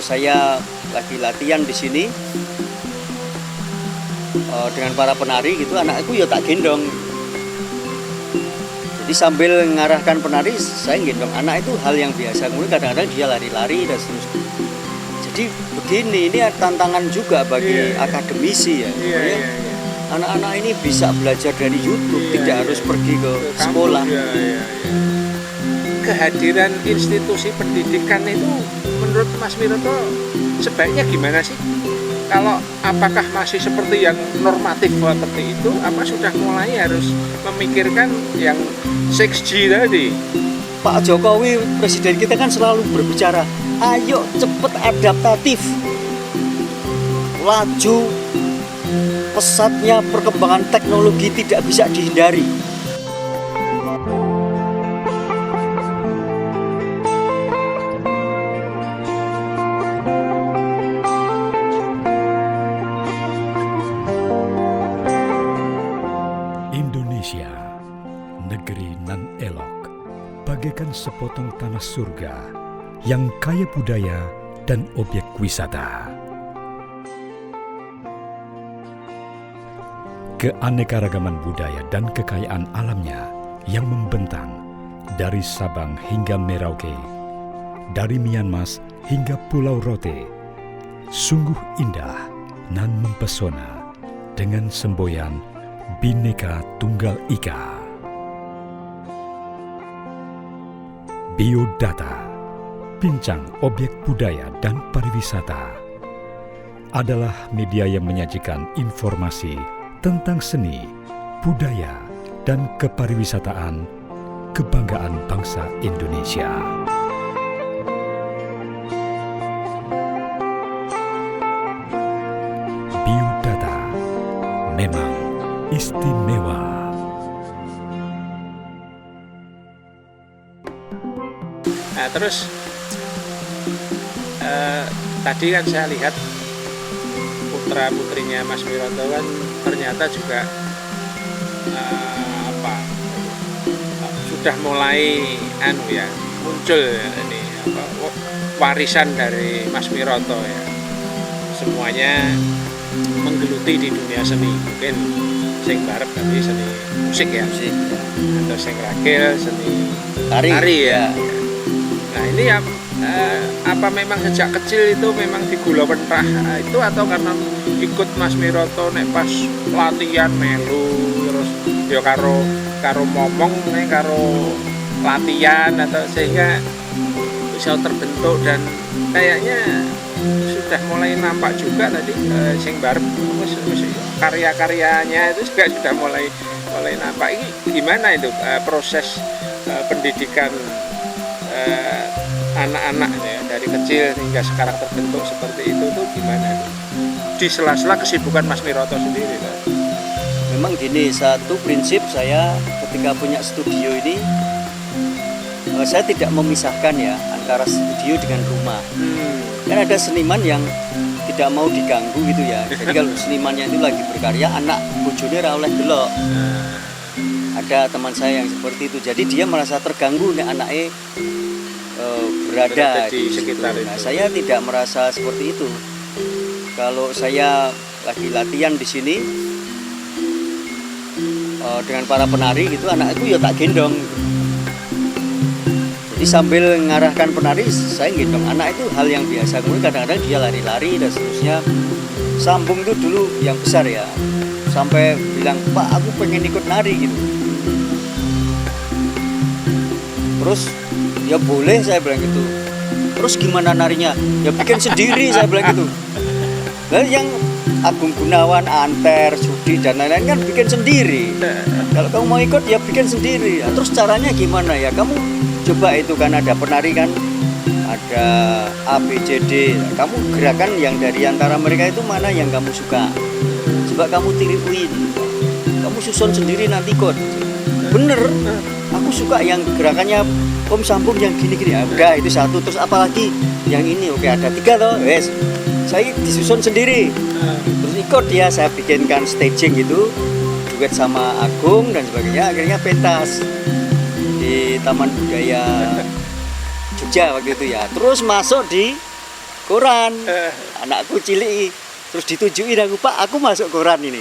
kalau saya lagi latihan di sini dengan para penari gitu, anakku ya tak gendong. Jadi sambil mengarahkan penari, saya gendong anak, itu hal yang biasa. Kemudian kadang-kadang dia lari-lari dan seterusnya. Jadi begini, ini tantangan juga bagi akademisi ya. Anak-anak ini bisa belajar dari YouTube, tidak harus pergi ke sekolah. Kehadiran institusi pendidikan itu menurut Mas Wiroto sebaiknya gimana sih? Kalau apakah masih seperti yang normatif seperti itu, apa sudah mulai harus memikirkan yang 6G tadi? Pak Jokowi, presiden kita kan selalu berbicara, ayo cepet adaptatif. Laju pesatnya perkembangan teknologi tidak bisa dihindari. Indonesia, negeri nan elok, bagaikan sepotong tanah surga yang kaya budaya dan objek wisata. Keanekaragaman budaya dan kekayaan alamnya yang membentang dari Sabang hingga Merauke, dari Myanmar hingga Pulau Rote, sungguh indah nan mempesona dengan semboyan Bhinneka Tunggal Ika. Biodata, bincang objek budaya dan pariwisata, adalah media yang menyajikan informasi tentang seni, budaya, dan kepariwisataan kebanggaan bangsa Indonesia. Biodata memang istimewa. Nah terus tadi kan saya lihat putra-putrinya Mas Wiroto kan ternyata juga sudah mulai muncul ini warisan dari Mas Wiroto ya. Semuanya menggeluti di dunia seni, mungkin sing barep tapi seni musik ya, atau sing ragil seni tari ya. Nah ini ya apa memang sejak kecil itu memang digula pentrah itu, atau karena ikut Mas Wiroto nek pas latihan melu terus ya karo momong nek karo latihan, atau sehingga bisa terbentuk dan kayaknya sudah mulai nampak juga tadi sing barep karya-karyanya itu juga sudah mulai nampak. Ini gimana itu proses pendidikan anak-anak ya, dari kecil hingga sekarang terbentuk seperti itu tuh gimana itu? Di sela-sela kesibukan Mas Wiroto sendiri kan? Memang gini, satu prinsip saya ketika punya studio ini, saya tidak memisahkan ya antara studio dengan rumah. Kan ada seniman yang tidak mau diganggu gitu ya. Jadi kalau senimannya itu lagi berkarya, anak bojone ra oleh delok. Ada teman saya yang seperti itu. Jadi dia merasa terganggu nek anaknya berada di sekitar itu. Nah, saya tidak merasa seperti itu. Kalau saya lagi latihan di sini dengan para penari gitu, anakku ya tak gendong. Jadi sambil mengarahkan penari, saya gendong anak, itu hal yang biasa. Kemudian kadang-kadang dia lari-lari dan seterusnya. Sambung itu dulu yang besar ya, sampai bilang, Pak aku pengen ikut nari gitu. Terus ya boleh saya bilang gitu. Terus gimana narinya? Ya bikin sendiri saya bilang gitu. Lalu yang Agung Gunawan, Anter, Sudi dan lain-lain kan bikin sendiri. Kalau kamu mau ikut ya bikin sendiri. Nah, terus caranya gimana ya? Kamu coba itu kan ada penari kan, ada ABCD. Kamu gerakan yang dari antara mereka itu mana yang kamu suka? Coba kamu tiruin. Kamu susun sendiri nanti ikut. Bener. Aku suka yang gerakannya Om Sambung yang gini-gini. Ya, udah itu satu. Terus apalagi yang ini? Oke ada 3 toh. Wes. Saya disusun sendiri. Terus ikut ya, saya bikinkan staging gitu, duet sama Agung dan sebagainya. Akhirnya pentas di Taman Budaya Jogja waktu itu ya. Terus masuk di koran. Anakku cilik terus ditunjukin aku, Pak, aku masuk koran ini.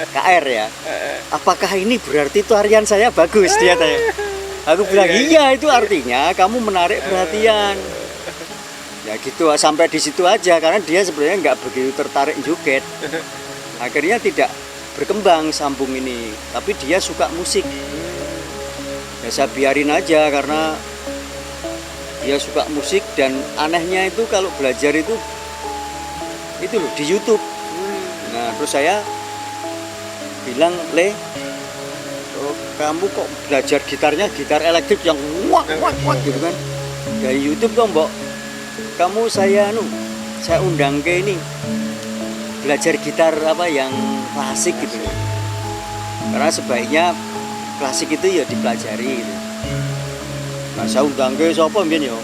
KR ya. Apakah ini berarti tarian saya bagus? Dia tanya. Aku bilang, iya, itu artinya kamu menarik perhatian. Ya gitu, sampai di situ aja, karena dia sebenarnya nggak begitu tertarik joget. Akhirnya tidak berkembang sambung ini, tapi dia suka musik. Ya saya biarin aja karena dia suka musik, dan anehnya itu kalau belajar itu loh di YouTube. Nah terus saya bilang, Le, kamu kok belajar gitarnya gitar elektrik yang wak gitu kan, dari YouTube dong, Mbok. Kamu saya undang ke ini belajar gitar apa yang klasik gitu. Karena sebaiknya klasik itu ya dipelajari gitu. Nah saya undang ke siapa mbiyen ya?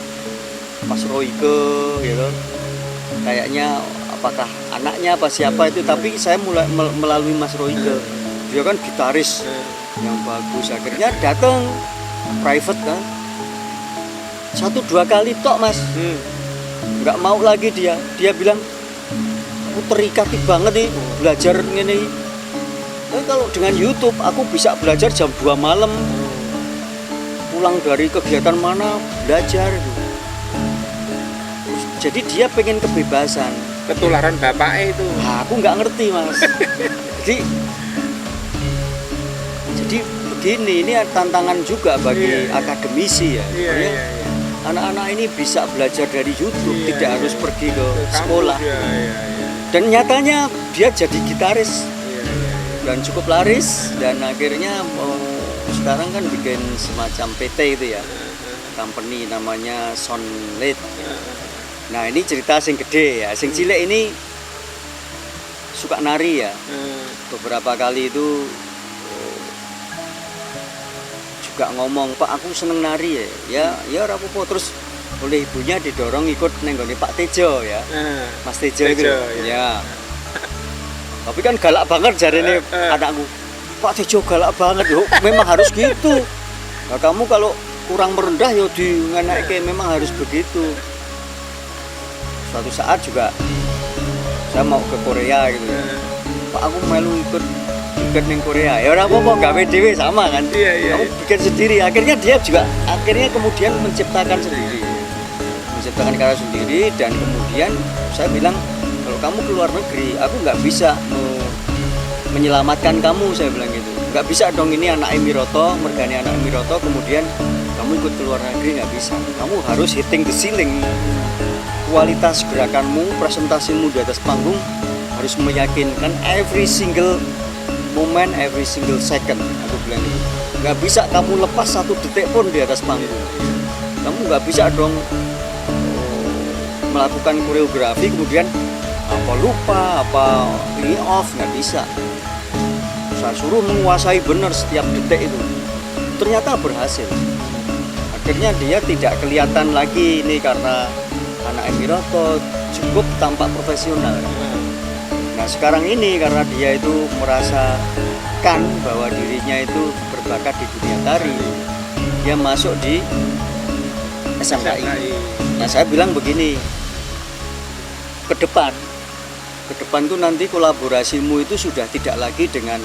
Mas Royke gitu. Kayaknya apakah anaknya apa siapa itu, tapi saya mulai melalui Mas Royke. Dia kan gitaris yang bagus. Akhirnya datang private kan. 1-2 kali tok, Mas. Nggak mau lagi dia bilang, aku terikat banget nih belajar ini. Tapi kalau dengan YouTube aku bisa belajar jam 2 malam, pulang dari kegiatan mana belajar gitu. Jadi dia pengen kebebasan. Ketularan bapaknya itu. Nah, aku nggak ngerti, Mas. jadi begini, ini tantangan juga bagi akademisi ya. Iya. Anak-anak ini bisa belajar dari YouTube, tidak harus pergi ke sekolah. Iya. Dan nyatanya dia jadi gitaris dan cukup laris, dan akhirnya sekarang kan bikin semacam PT itu ya, company namanya Soundlit. Nah ini cerita sing gede ya, sing cilik ini suka nari ya. Beberapa kali itu juga ngomong, Pak, aku seneng nari ya ora apa-apa. Terus oleh ibunya didorong ikut nenggone Pak Tejo ya, Mas Tejo itu ya. Tapi kan galak banget jarene anakku, Pak Tejo galak banget. Yo memang harus gitu. Nah, kamu kalau kurang merendah ya di ngenaike, memang harus begitu. Suatu saat juga saya mau ke Korea gitu ya, Pak, aku melu ikut ning Korea. Ya ora apa-apa, gawe dhewe sama kan. Iya. Kamu bikin sendiri. Akhirnya dia juga kemudian menciptakan sendiri. Menciptakan karya sendiri, dan kemudian saya bilang, kalau kamu ke luar negeri, aku nggak bisa menyelamatkan kamu, saya bilang gitu. Nggak bisa dong, ini anak Emiroto, mergane anak Emiroto, kemudian kamu ikut ke luar negeri, nggak bisa. Kamu harus hitting the ceiling. Kualitas gerakanmu, presentasimu di atas panggung harus meyakinkan every single moment, every single second. Aku bilang gitu. Nggak bisa kamu lepas 1 detik pun di atas panggung. Kamu nggak bisa dong melakukan koreografi kemudian apa lupa, apa ini off, nggak bisa. Saya suruh menguasai benar setiap detik itu. Ternyata berhasil. Akhirnya dia tidak kelihatan lagi ini karena anak Emiroto, cukup tampak profesional. Nah sekarang ini karena dia itu merasakan bahwa dirinya itu berbakat di dunia tari, dia masuk di SMKI. Nah saya bilang begini, ke depan tuh nanti kolaborasimu itu sudah tidak lagi dengan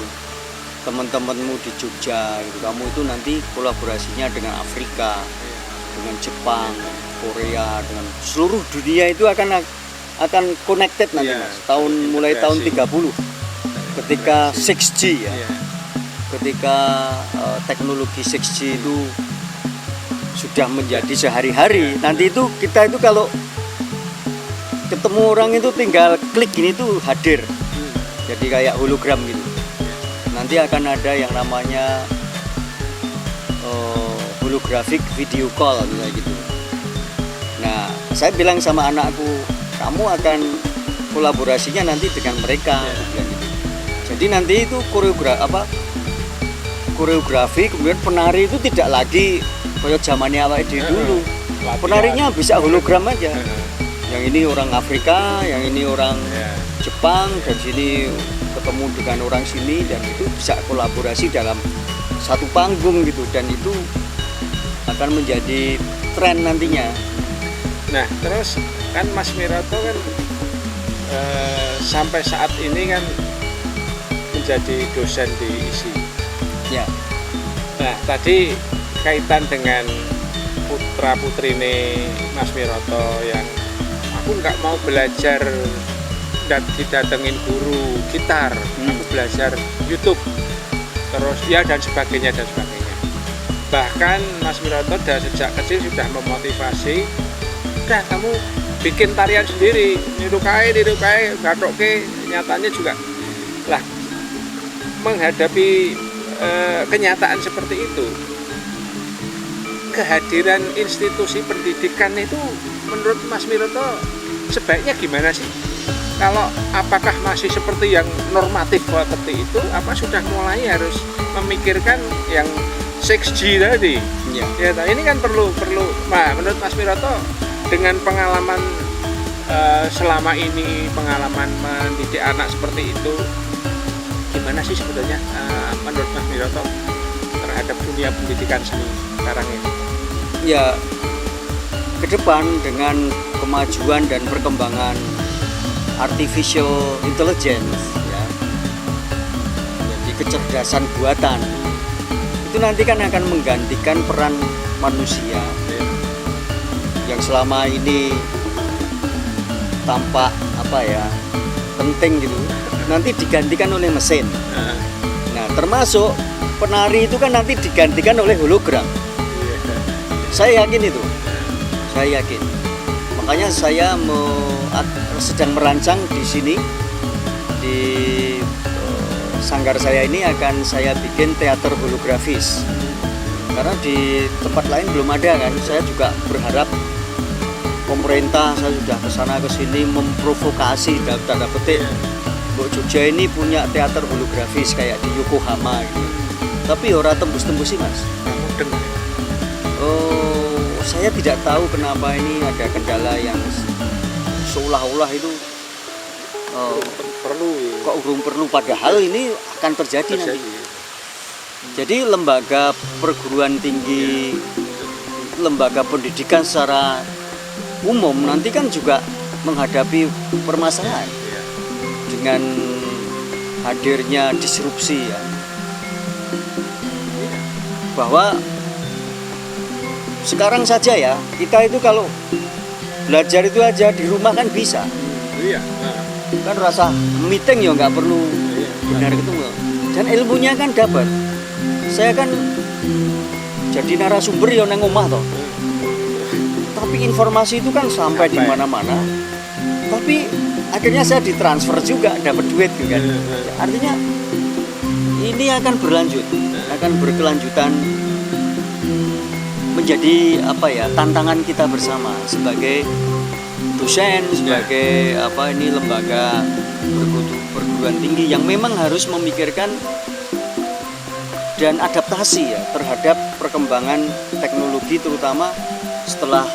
teman-temanmu di Jogja gitu. Kamu itu nanti kolaborasinya dengan Afrika, dengan Jepang, Korea, dengan seluruh dunia. Itu akan connected nanti, Mas. Mulai tahun 30 ketika 6G ya. Ketika teknologi 6G itu sudah menjadi sehari-hari. Nanti itu kita itu kalau ketemu orang itu tinggal klik gini tuh hadir. Jadi kayak hologram gitu. Nanti akan ada yang namanya holographic video call gitu. Nah, saya bilang sama anakku, kamu akan kolaborasinya nanti dengan mereka. Jadi nanti itu koreografi kemudian penari itu tidak lagi kayak zamannya awal dulu. Penarinya bisa hologram aja. Yang ini orang Afrika, yang ini orang Jepang, dan sini ketemu dengan orang sini, dan itu bisa kolaborasi dalam satu panggung gitu, dan itu akan menjadi tren nantinya. Nah, terus kan Mas Miroto kan sampai saat ini kan menjadi dosen di ISI. Ya. Nah, tadi kaitan dengan putra putrine Mas Miroto yang aku nggak mau belajar didatengin guru gitar, aku belajar YouTube, terus ya dan sebagainya dan sebagainya. Bahkan Mas Miroto dari sejak kecil sudah memotivasi, udah kamu bikin tarian sendiri, nirukai, gatoke. Nyatanya juga lah menghadapi kenyataan seperti itu, kehadiran institusi pendidikan itu menurut Mas Miroto sebaiknya gimana sih? Kalau apakah masih seperti yang normatif seperti itu, apa sudah mulai harus memikirkan yang 6G tadi? Ya. Ya, ini kan perlu. Nah, menurut Mas Miroto dengan pengalaman selama ini, pengalaman mendidik anak seperti itu, gimana sih sebetulnya menurut Mas Miroto terhadap dunia pendidikan seni sekarang ini? Ya, ke depan dengan kemajuan dan perkembangan artificial intelligence, ya, jadi kecerdasan buatan, itu nanti kan akan menggantikan peran manusia yang selama ini tampak penting gitu, nanti digantikan oleh mesin. Nah, termasuk penari itu kan nanti digantikan oleh hologram. Saya yakin itu. Saya yakin. Makanya saya sedang merancang di sini, di sanggar saya ini akan saya bikin teater holografis. Karena di tempat lain belum ada kan. Saya juga berharap pemerintah, saya sudah kesana kesini memprovokasi dalam tanda petik. Mbok Jogja ini punya teater holografis kayak di Yokohama gitu. Tapi ora tembus-tembus sih Mas. Saya tidak tahu kenapa ini ada kendala yang seolah-olah itu perlu, padahal ini akan terjadi nanti. Jadi lembaga perguruan tinggi, lembaga pendidikan secara umum nanti kan juga menghadapi permasalahan dengan hadirnya disrupsi ya. Bahwa sekarang saja ya, kita itu kalau belajar itu aja di rumah kan bisa. Iya. Kan rasa meeting ya nggak perlu benar ketemu. Dan ilmunya kan dapat. Saya kan jadi narasumber ya nang omah toh. Tapi informasi itu kan sampai di mana-mana. Tapi akhirnya saya ditransfer juga dapat duit gitu kan. Artinya ini akan berlanjut, akan berkelanjutan, menjadi tantangan kita bersama sebagai dosen, sebagai lembaga perguruan tinggi yang memang harus memikirkan dan adaptasi ya terhadap perkembangan teknologi, terutama setelah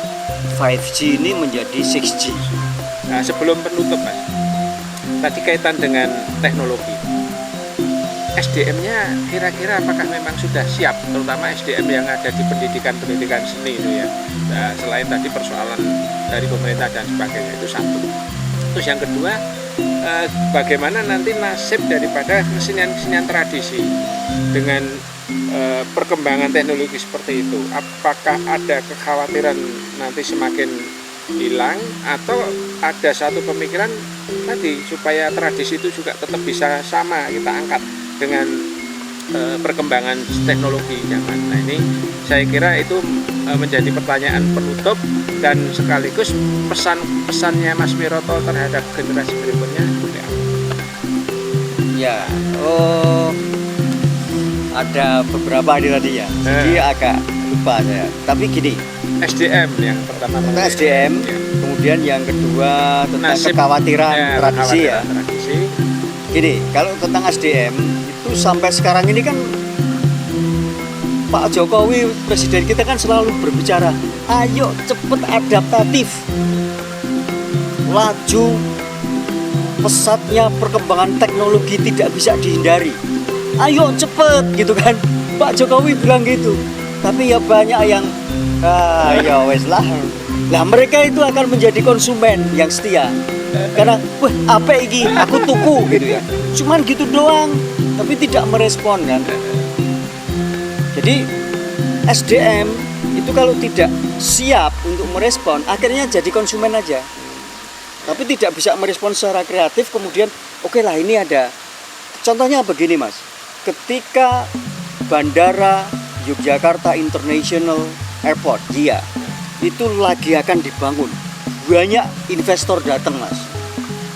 5G ini menjadi 6G. Nah, sebelum penutup Mas, tadi kaitan dengan teknologi, SDM-nya kira-kira apakah memang sudah siap, terutama SDM yang ada di pendidikan seni itu ya. Nah, selain tadi persoalan dari pemerintah dan sebagainya, itu satu. Terus yang kedua, bagaimana nanti nasib daripada kesenian tradisi dengan perkembangan teknologi seperti itu? Apakah ada kekhawatiran nanti semakin hilang, atau ada satu pemikiran tadi supaya tradisi itu juga tetap bisa sama kita angkat dengan perkembangan teknologi zaman. Nah, ini saya kira itu menjadi pertanyaan penutup dan sekaligus pesan-pesannya Mas Miroto terhadap generasi berikutnya. Ya, ada beberapa tadi ya. Jadi agak lupa saya. Tapi gini, SDM yang pertama tentang SDM, ya. Kemudian yang kedua tentang kekhawatiran tradisi ya. Tradisi. Gini, kalau tentang SDM itu sampai sekarang ini kan Pak Jokowi presiden kita kan selalu berbicara, ayo cepet adaptatif, laju pesatnya perkembangan teknologi tidak bisa dihindari, ayo cepet gitu kan, Pak Jokowi bilang gitu. Tapi ya banyak yang ya wes lah Nah mereka itu akan menjadi konsumen yang setia. Karena, wah apa iki, aku tuku gitu ya. Cuman gitu doang, tapi tidak merespon kan. Jadi SDM itu kalau tidak siap untuk merespon, akhirnya jadi konsumen aja. Tapi tidak bisa merespon secara kreatif, kemudian oke lah ini ada. Contohnya begini mas, ketika Bandara Yogyakarta International Airport, iya, itu lagi akan dibangun. Banyak investor datang mas,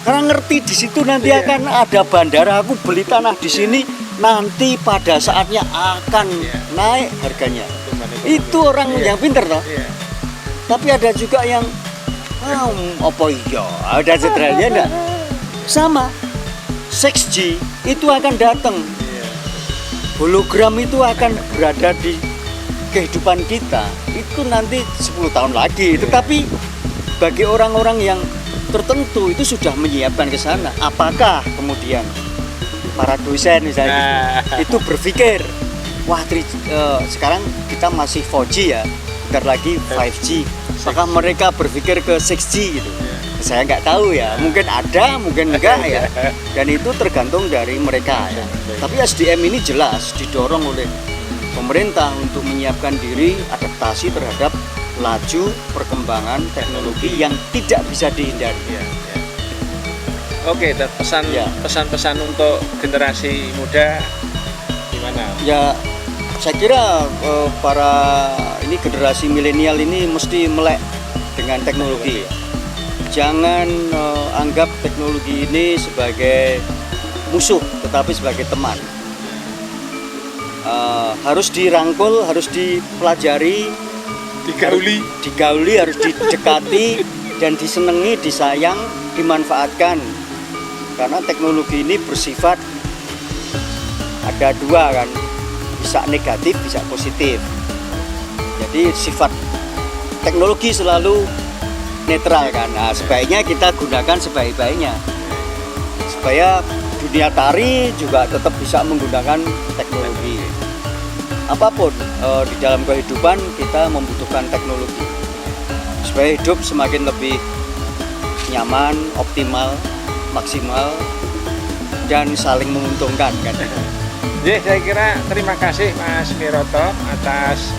karena ngerti di situ nanti akan ada bandara, aku beli tanah di sini, nanti pada saatnya akan naik harganya. Itu orang yang pinter toh. Tapi ada juga yang apa iya, ada setelahnya enggak. Sama 6G itu akan datang. Hologram itu akan berada di kehidupan kita. Itu nanti 10 tahun lagi. Tetapi bagi orang-orang yang tertentu itu sudah menyiapkan ke sana. Apakah kemudian para dosen misalnya itu berpikir, wah sekarang kita masih 4G ya, bentar lagi 5G. Apakah mereka berpikir ke 6G gitu? Saya nggak tahu ya, mungkin ada, mungkin enggak ya. Dan itu tergantung dari mereka ya. Tapi SDM ini jelas didorong oleh pemerintah untuk menyiapkan diri adaptasi terhadap laju perkembangan teknologi yang tidak bisa dihindari. Oke, dan pesan-pesan untuk generasi muda gimana? Ya, saya kira para ini generasi milenial ini mesti melek dengan teknologi. Jangan anggap teknologi ini sebagai musuh, tetapi sebagai teman. Harus dirangkul, harus dipelajari, digauli, harus didekati dan disenangi, disayang, dimanfaatkan. Karena teknologi ini bersifat ada dua kan, bisa negatif, bisa positif. Jadi sifat teknologi selalu netral kan. Nah, sebaiknya kita gunakan sebaik-baiknya supaya dunia tari juga tetap bisa menggunakan teknologi. Apapun di dalam kehidupan kita membutuhkan teknologi supaya hidup semakin lebih nyaman, optimal, maksimal, dan saling menguntungkan kan. Jadi saya kira terima kasih Mas Miroto atas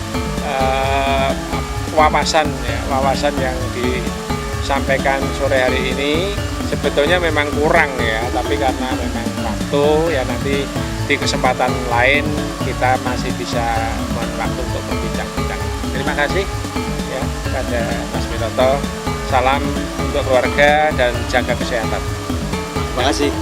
wawasan yang disampaikan sore hari ini. Sebetulnya memang kurang ya, tapi karena memang waktu ya, nanti di kesempatan lain kita masih bisa mohon waktu untuk berbincang-bincang. Terima kasih ya kepada Mas Miroto. Salam untuk keluarga dan jaga kesehatan. Terima kasih.